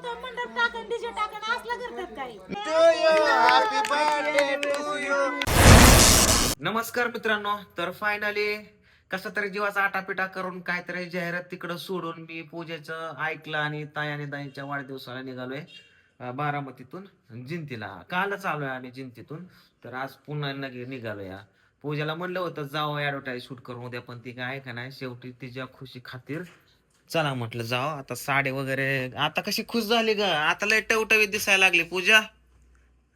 टाकतो मंडप टाकन डीजे टाकन असला करतात काही. नमस्कार मित्रांनो, तर फायनली कसा तरी जीवाचा आटापिटा करून काहीतरी जाहिरात तिकडं सोडून मी पूजेचं ऐकलं आणि ताई आणि दाईंच्या वाढदिवसाला निघालोय बारामतीतून जिंतीला. कालच आलोय आम्ही जिंतीतून, तर आज पुन्हा निघालोय. पूजाला म्हणलं होतं जावं ऍडव्हर्टाईज शूट करून उद्या, पण ती काय का नाही, शेवटी तिच्या खुशी खातीर चला म्हटलं जावं. आता साडी वगैरे आता कशी खुश झाली ग, आता लय टवटवीत दिसायला लागली पूजा.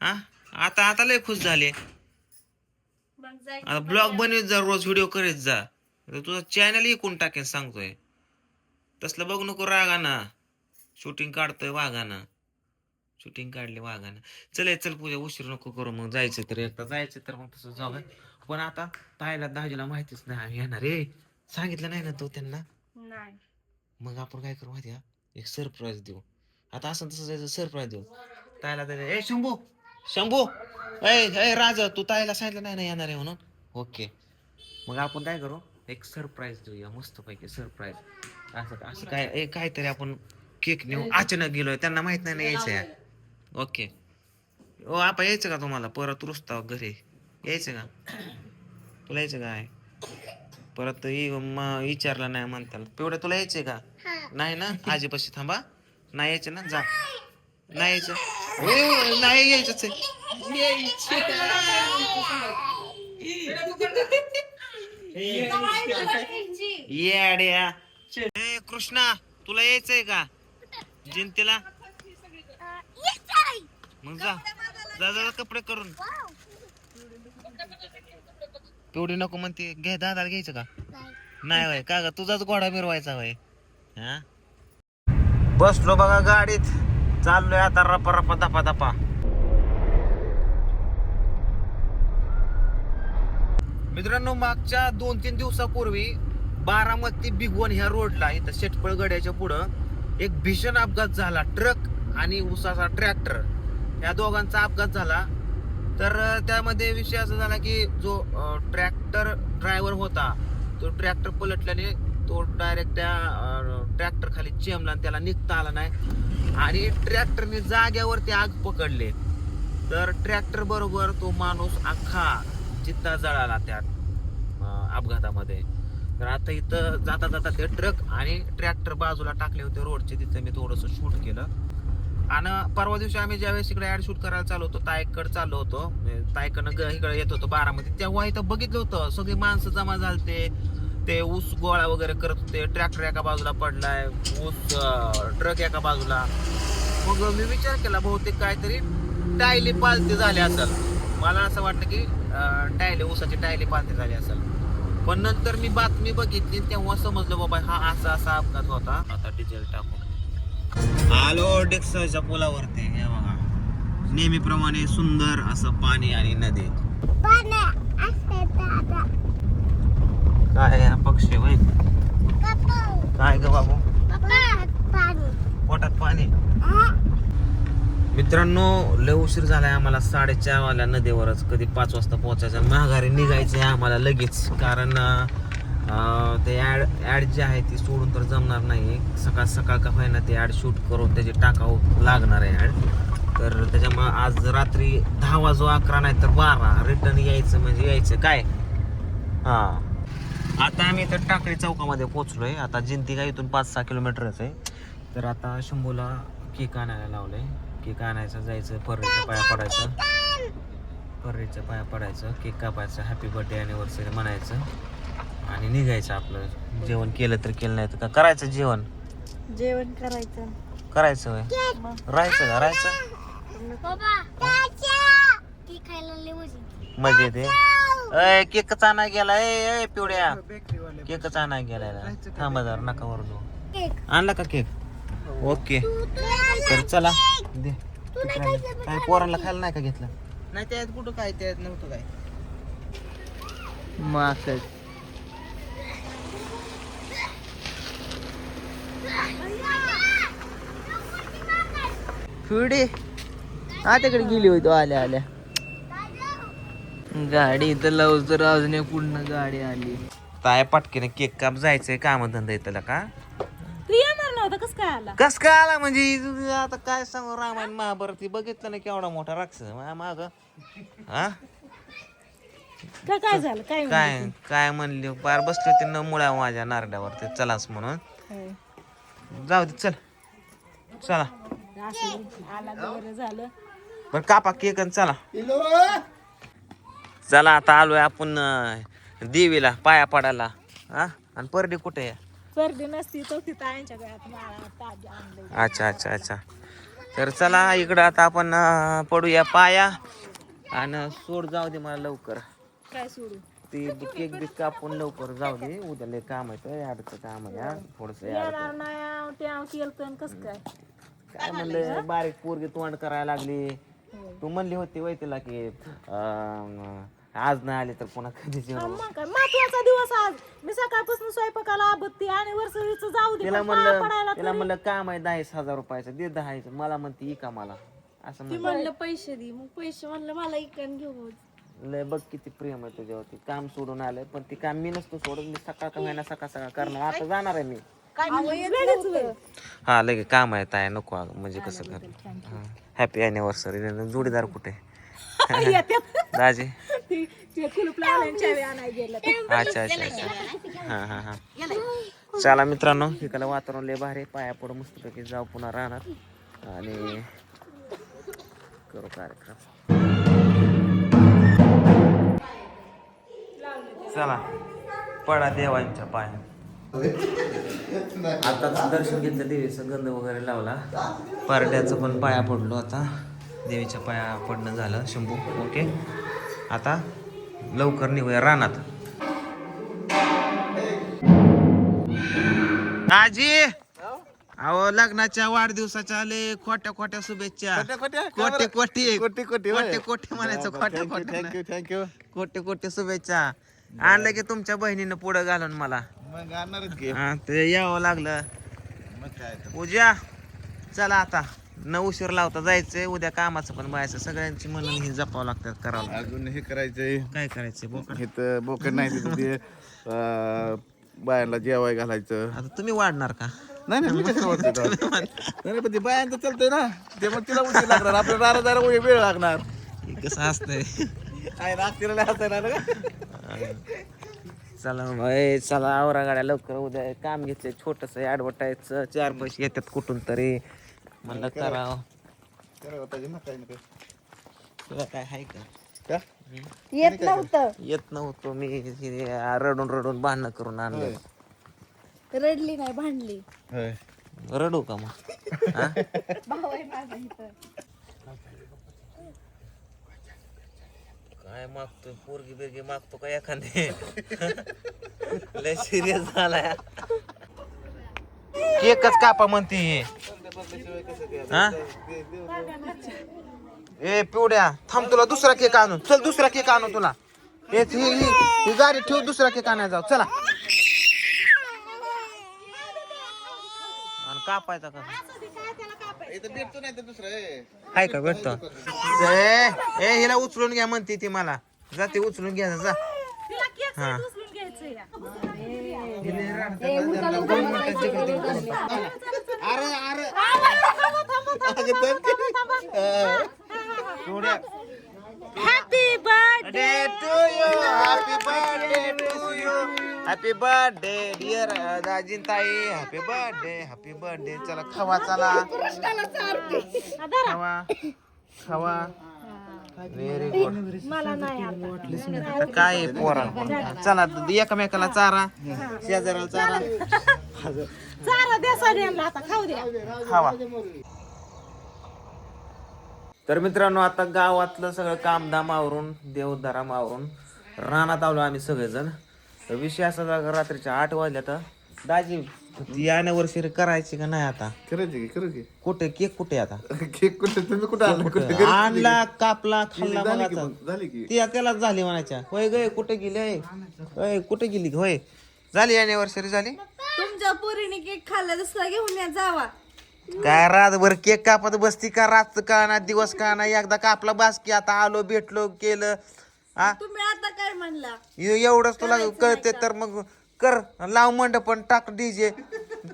हा आता आता लय खुश झाली. आता ब्लॉग बनवीत जा, रोज व्हिडिओ करीत जा. तुझा चॅनल इकून टाकेन सांगतोय. तसलं बघ नको रागाना. शूटिंग काढतोय वाघानं, शूटिंग काढले वाघानं. चल पूजा, उशीर नको करू. मग जायचं तर एकदा जायचं तर मग तसं जाऊ. पण आता ताईला दाजीला माहितीच नाही आम्ही येणार रे. सांगितलं नाही ना तो त्यांना. मग आपण काय करू माहिती, एक सरप्राईज देऊ. आता असं तसं जायचं, सरप्राईज देऊ ताईला. ए शंभू शंभू, ए राज, तू ताईला सांगितलं नाही ना येणार आहे म्हणून. ओके, मग आपण काय करू, एक सरप्राईज देऊया मस्त पैकी सरप्राईज. असं असं काय काहीतरी आपण केक नेऊ. अचानक गेलोय, त्यांना माहित नाही ना यायचंय. ओके, ओ आपण यायचं का तुम्हाला परत रुसता घरी यायचं का? तुला यायचं काय परत विचारलं नाही म्हणताल तेवढं. तुला यायचंय का? नाही ना, आजीपाशी थांबा. नाही यायचं ना, जा. नाही यायचं, नाही यायचंच येड्या. ए कृष्णा, तुला यायचंय का जिंतीला? मग जा जा जा कपडे करून. तेवढी नको म्हणते, घे दादाला घ्यायचं का? नाही वय का ग, तुझाच घोडा मिरवायचा वय. हा, बसलो बघा गाडीत, चाललोय आता रपा रपा दपा दपा. मित्रांनो, मागच्या 2-3 दिवसापूर्वी बारामती भिगवण ह्या रोडला इथं शेटपळ गड्याच्या पुढं एक भीषण अपघात झाला. ट्रक आणि उसाचा ट्रॅक्टर या दोघांचा अपघात झाला. तर त्यामध्ये विषय असा झाला की जो ट्रॅक्टर ड्रायव्हर होता तो ट्रॅक्टर पलटल्याने तो डायरेक्ट त्या ट्रॅक्टर खाली चेमला आणि त्याला निघता आला नाही आणि ट्रॅक्टरने जाग्यावरती आग पकडले. तर ट्रॅक्टर बरोबर तो माणूस अख्खा चित्ता जळाला त्या अपघातामध्ये. तर आता इथं जाता जाता ते ट्रक आणि ट्रॅक्टर बाजूला टाकले होते रोडचे, तिथे मी थोडंसं शूट केलं. आणि परवा दिवशी आम्ही ज्यावेळेस इकडे ऍड शूट करायला चालू होतो, तायकडे चाललो होतो, तायकडनं इकडे येत होतो बारामती, तेव्हा इथं बघितलं होतं सगळी माणसं जमा झालते. ते ऊस गोळा वगैरे करत होते. ट्रॅक्टर एका बाजूला पडलाय, ऊस ट्रक एका बाजूला. मग मी विचार केला बहुतेक काहीतरी टायली पालती झाली असेल. मला असं वाटतं की टायले ऊसाची टायली पालती झाली असेल. पण नंतर मी बातमी बघितली तेव्हा समजलं बाबा हा असा अपघात होता. आता डिझेल टाकू आलो डेक्सच्या पुलावरती. हे बघा, नेहमीप्रमाणे सुंदर असं पाणी आणि नदी. काय पक्षी होय, काय ग बाबू, पोटात पाणी. मित्रांनो, लय उशीर झालाय आम्हाला, 4:30 वाजल्या नदीवरच. कधी 5 वाजता पोहोचायचं, माघारी निघायचंय आम्हाला लगेच. कारण ते ऍड जी आहे ती सोडून तर जमणार नाही. सकाळ सकाळ का होईना ते ऍड शूट करून त्याची टाकावं लागणार आहे ऍड. तर त्याच्यामुळे आज रात्री 10 वाजू 11 नाही तर 12 रिटर्न यायचं म्हणजे यायचं काय. हा, आता आम्ही तर टाकळी चौकामध्ये पोहोचलोय. आता जिंती काय इथून 5-6 किलोमीटरच आहे. तर आता शंभूला केक आणायला लावलंय. केक आणायचं, जायचं, पर्रीच्या पाया पडायचं, केक कापायचं, हॅपी बर्थडे अॅनिव्हर्सरी म्हणायचं आणि निघायचं. आपलं जेवण केलं तर केलं, नाही तर का करायचं जेवण करायचं होय. राहायचं मजा येते. केकच आणाय गेला ए पिवड्या, केकच आणाय गेलाय. थांबा जरा, नका वरून. आणला का केक? ओके, तर चला दे. काय पोरांना खायला नाही का घेतलं? नाही त्यात कुठं काय, त्यात नव्हतं काय. मग पुढे आताकडे गेली होती आल्या आल्या. गाडी इथं लावूच तर अजून एक पूर्ण गाडी आली. ताय पटकीने केक काप जायचंय, काम धंदा येतला का? तू येणार नव्हता, कसं काय आला कस काय आला म्हणजे आता काय सांगू रामायण महाभारत हे बघितलं ना केवढा मोठा राक्षस माग हा काय झालं काय काय काय म्हणली पार बसले होते न मुळा माझ्या नारड्यावर ते चलाच म्हणून जाऊ दे चल चला आला बरं झालं बर कापा केक आणि चला चला आता आलोय आपण देवीला पाया पडायला हा आणि परडी कुठे आहे सर्दी नसती तो तिथं आईच्या गळ्यात माळा ताज आणलंय अच्छा अच्छा अच्छा तर चला इकडं आता आपण पडूया पाया आणि सोड जाऊ दे मला लवकर काय सोडू ते केक बिक कापून लवकर जाऊ दे उद्या लय काम आहे याडचं काम आहे थोडस येणार नाही त्या केलं कसं काय काय म्हणलं बारीक पोरगी तोंड करायला लागली तू म्हणली होती वय तिला की आज नाही आले तर पुन्हा कधी जेवण मग काय महत्वाचा दिवस आज मी सकाळपासून स्वयंपाकाला आबत्ती आणि वर्ष जाऊ दे तिला पण पाया पडायला म्हणलं तिला तरी- म्हणलं काम आहे 10,000 रुपयाचं दे 10 मला म्हणते का मला असं ती म्हणलं म्हणलं पैसे दे मग पैसे म्हणलं मला इकडून घेऊ लय बघ किती प्रेम आहे तुझ्यावरती काम सोडून आलंय पण ती काम मी नसतो सोडून मी सकाळ का होईना सकाळ करणार आता जाणार आहे मी वेगळंच वेळ. हा लगे काम आहे ताय नको म्हणजे कसं कर हॅपी अॅनिव्हर्सरी जोडीदार कुठे येत्यात. दाजी ते कुलूप लावल्याने चावी आणायला गेलं अच्छा अच्छा अच्छा हा हा हा चला मित्रांनो इकडलं वातावरण लय भारी आहे. पाया पडून मस्तपैकी जाऊ पुन्हा राहणार आणि करू कार्यक्रम चला पडा देवांच्या पाया आता दर्शन घेतलं देवीचं गंध वगैरे लावला पारड्याचं पण पाया पडलो आता देवीच्या पाया पडणं झालं शंभू ओके आता लवकर निघूया रानात आजी अहो लग्नाच्या वाढदिवसाच्या आले खोट्या खोट्या शुभेच्छा कोटे कोटे म्हणायचं खोट्या खोट्या थँक्यू कोटे कोटे शुभेच्छा आणलं की तुमच्या बहिणीनं पुढं घालून मला मग आणणारच की हा, ते यावं लागलं मग काय तर. उद्या चला आता न उशीर लावता जायचंय उद्या कामाचं पण बायचं सगळ्यांची म्हणून हे जपावं लागतात करावं लागतं. अजून हे करायचंय काय करायचंय बोकड इथं बोकड नाही तिथं ते बायांना जेवाय घालायचं आता तुम्ही वाढणार का नाही नाही मी कशाला वाटतोय तेव्हा? नाही पण ते बायांचं चालतंय ना ते मग तिला उशीर लागणार आपल्याला रारा वेळ लागणार हे कसं असतंय आहे ना तिला हसायला ना का चला ए, चला आवरा गाड्या लवकर उद्या काम घेतलंय छोटस ऍडव्हर्टाईज 4 पैसे येतात कुठून तरी म्हणलं करावं करावं पाहिजे ना काही ना काही तुला काय आहे का का? येत नव्हतं येत नव्हतो मी हे रडून रडून भांडणं करून आणलं रडली नाही भांडली होय. रडू का मग हा? भाऊ आहे माझा इथं काय मागतोय पोरगी बिरगी मागतो का एखादे लय सिरियस झालाय केकच कापा म्हणते हा ए पिवड्या थांब तुला दुसरा केक आणू चल दुसरा केक आणू तुला ही गाडी ठेव दुसरा केक आणायला जाऊ चला आणि कापायचा का इथं भेटतो नाही तर दुसरं आहे. हाय का भेटतो ए हिला उचलून घ्या म्हणते ती मला जा ती उचलून घ्या जा तिला केक हा. उचलून घ्यायचं या. अरे अरे happy birthday happy birthday dear दाजींताई हॅपी बर्थडे चला खावा चला खावा खावा व्हेरी गुड मला नाही आता. काय आहे पोरा चला एकमेकाला चारा शेजाऱ्याला चारा चारा द्या सगळ्यांना आता खाऊ द्या खावा तर मित्रांनो आता गावातलं सगळं कामधाम आवरून देवदाराम आवरून रानात आलो आम्ही सगळेजण तर विषय असा झाला, रात्रीच्या 8 वाजल्या तर दाजी यानिव्हर्सरी करायची का नाही आता करायची की करू की कुठे केक कुठे आता केक कुठे तुम्ही कुठे आणला कुठे आणला कापला खाल्ला झाली मग की आता मग? झाली की ती त्यालाच झाली म्हणायच्या होय गे कुठे गेली होय कुठे गेली होय झाली अॅनिव्हर्सरी झाली तुमच्या पोरीने केक खाल्ला दुसरा घेऊन या जावा काय रातभर केक कापत बसती का रात का ना दिवस का ना एकदा कापला बास की आता आलो भेटलो केलं हा तुम्ही आता काय म्हणला एवढंच तुला कळते तर मग कर लाव मंडपन टाक डीजे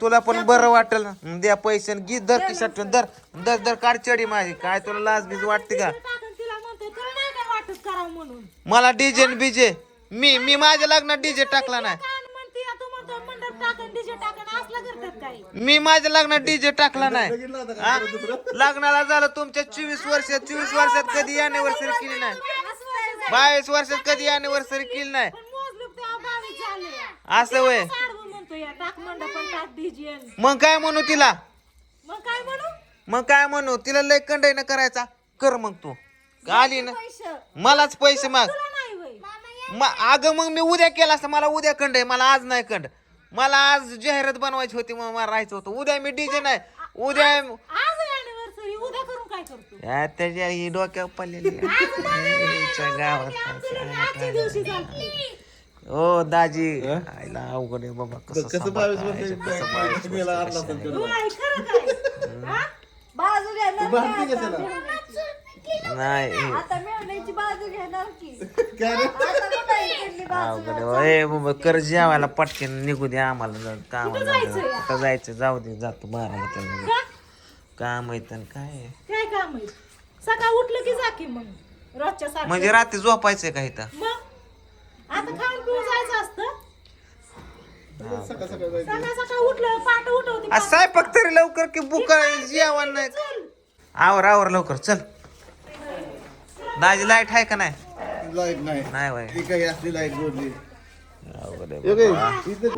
तुला पण बरं वाटेल द्या पैसे गीत दर किशात दर दर दर काढ चढी माझी काय तुला लाज बीज वाटते का टाकून तिला म्हणतोय तुला नाही काय वाटत करावं म्हणून मला डीजे बीजे मी माझ्या लग्नात डीजे टाकला नाही कान म्हणते तू म्हणतो मंडप टाकन डीजे टाकन असलं करतात काही मी माझ्या लग्नात डीजे टाकला नाही हा? लग्नाला झालं तुमच्या 24 वर्षात कधी अॅनिव्हर्सरी केली नाही 22 वर्षात कधी अॅनिव्हर्सरी केली नाही पण मोजलोक तेव्हा 22 झाले असं वय साडवं म्हणतो या टाक मंडपन टाक डीजे मग काय म्हणू तिला मग काय म्हणू तिला लय कंडाईन करायचा कर मग तू आली ना पैसे मलाच पैसे माग तुला नाही वय अगं मग मी उद्या केला असता मला उद्या कंड आहे मला आज नाही कंड मला आज जाहिरात बनवायची होती मग मला राहायचं होतं उद्या मी डीजे नाही उद्या आज अॅनिव्हर्सरी उद्या करून काय करतो त्याच्या ही डोक्यावर पडलेली आजच्या दिवशी चालते ओ दाजी आईला अवघड आहे बाबा कसं कसं 22 वर्ष मेला आणला असेल त्याला. होय, खरं काय हा? बाजू घेणार बांधते की कशाला? नाही आता मेवण्याची बाजू घेणार की काय रे? आता कुठं इकडली बाजू अवघड आहे. ए बाबा कर जेवायला पटकन निघू दे आम्हाला कामाला कुठं जायचं जाऊ दे जातो बारामतीला का? काम आहे तर काय आहे. काय काम आहे सकाळ उठलं की जा की मग रोजच्या सारखं म्हणजे रात्री झोपायचंय का इथं मग आता खाऊन पिऊन जायचं असतं सकाळ सकाळ जायचं. सकाळ सकाळ उठलं पाठ उठवते आज स्वयंपाक तरी लवकर की बुक जेवण नाही आवर लवकर चल दाजी लाईट आहे का नाही लाईट नाही नाही वय ती काही असली लाईट जोडली अवघड आहे. इथं